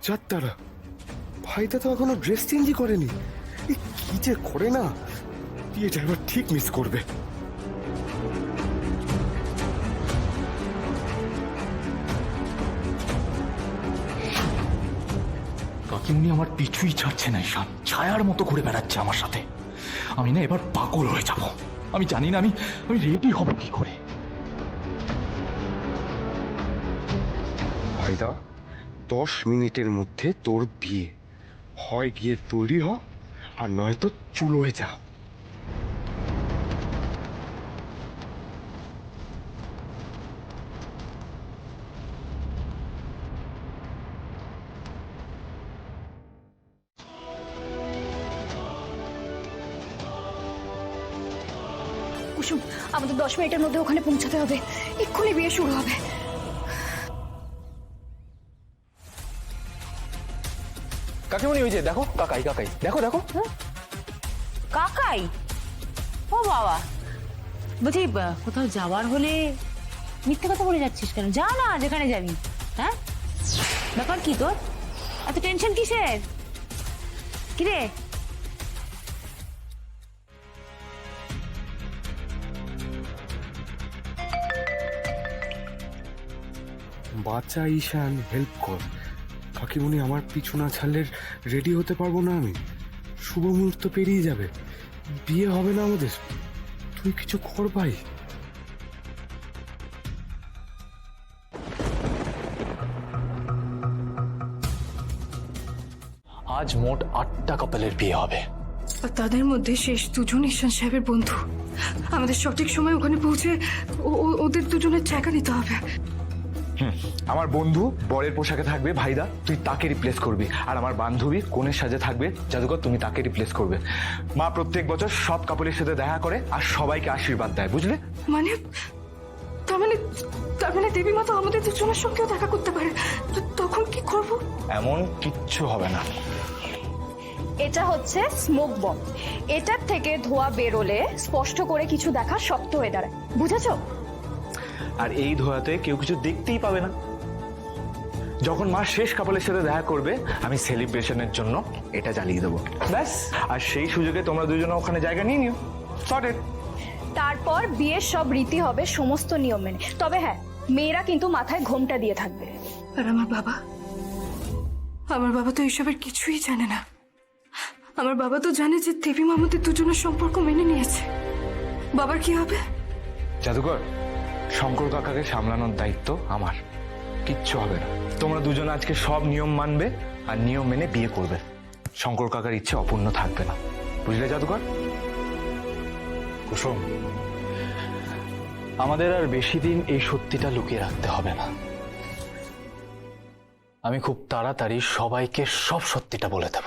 যাত্রারা ভাইটা তো এখনো ড্রেস চেঞ্জই করেনি। কি যে করে না, বিয়েটা এবার ঠিক মিস করবে। কাকিমুনি আমার পিছুই ছাড়ছে না, ঈশান ছায়ার মতো ঘুরে বেড়াচ্ছে আমার সাথে। আমি না এবার পাগল হয়ে যাব। আমি জানি না আমি রেডি হব কি করে। ভাইদা 10 মিনিটের মধ্যে তোর বিয়ে, হয় গিয়ে তৈরি হ আর নয়তো চুলোয় যা। কুসুম, আমাদের 10 মিনিটের মধ্যে ওখানে পৌঁছাতে হবে। এক্ষুনি বিয়ে শুরু হবে। কাকিমুনি ওই যে দেখো, কাকাই কাকাই, দেখো দেখো। কাকাই? ও বাবা, বলছি কোথাও যাওয়ার হলে মিথ্যে কথা বলে যাচ্ছিস কেন? যা না, যেখানে যাবি। হ্যাঁ, ব্যাপার কি তোর? এত টেনশন কিসের? কিরে? বাচ্চা ঈশান, হেল্প কর। কাকিমুনি আমার পিছু না ছাড়লে রেডি হতে পারবো না আমি। শুভ মুহূর্ত পেরিয়ে যাবে, বিয়ে হবে না আমাদের। তুই কিছু কর ভাই। আজ মোট 8টা কাপলের বিয়ে হবে। আর তাদের মধ্যে শেষ দুজন ঈশান সাহেবের বন্ধু। আমাদের সঠিক সময় ওখানে পৌঁছে ওদের দুজনের জায়গা নিতে হবে। আমার বন্ধু বরের পোশাকে থাকবে, ভাইদা তুই তাকে রিপ্লেস করবি। আর আমার বান্ধবী কনের সাজে থাকবে, জাদুকর তুমি তাকে রিপ্লেস করবে। মা প্রত্যেক বছর সব কাপলের সাথে দেখা করে আর সবাইকে আশীর্বাদ দেয়, বুঝলে? মানে তার মানে দেবী মা তো আমাদের দুজনের সঙ্গেও দেখা করতে পারে। তখন কি করব? এমন কিচ্ছু হবে না। এটা হচ্ছে স্মোক বম। এটার থেকে ধোঁয়া বেরোলে স্পষ্ট করে কিছু দেখা শক্ত হয়ে দাঁড়ায়, বুঝেছো? আর এই ধোয়াতে কেউ কিছু দেখতেই পাবে না। যখন মা শেষ কাপলের সাথে দেখা করবে, আমি সেলিব্রেশনের জন্য এটা জ্বালিয়ে দেবো, ব্যাস। আর সেই সুযোগে তোমরা দুজনে ওখানে জায়গা নিয়ে নিও। সর্টেড। তারপর বিয়ের সব রীতি হবে সমস্ত নিয়ম মেনে। তবে হ্যাঁ, মেয়েরা কিন্তু মাথায় ঘোমটা দিয়ে থাকবে। আর আমার বাবা তো এসবের কিছুই জানে না। আমার বাবা তো জানে যে দেবী মা আমাদের দুজনের সম্পর্ক মেনে নিয়েছে। বাবার কি হবে? জাদুকর, শঙ্কর কাকাকে সামলানোর দায়িত্ব আমার। কিচ্ছু হবে না। তোমরা দুজন আজকে সব নিয়ম মানবে আর নিয়ম মেনে বিয়ে করবে। শঙ্কর কাকার ইচ্ছে অপূর্ণ থাকবে না, বুঝলে জাদুকর? কুসুম, আমাদের আর বেশি দিন এই সত্যিটা লুকিয়ে রাখতে হবে না। আমি খুব তাড়াতাড়ি সবাইকে সব সত্যিটা বলে দেব।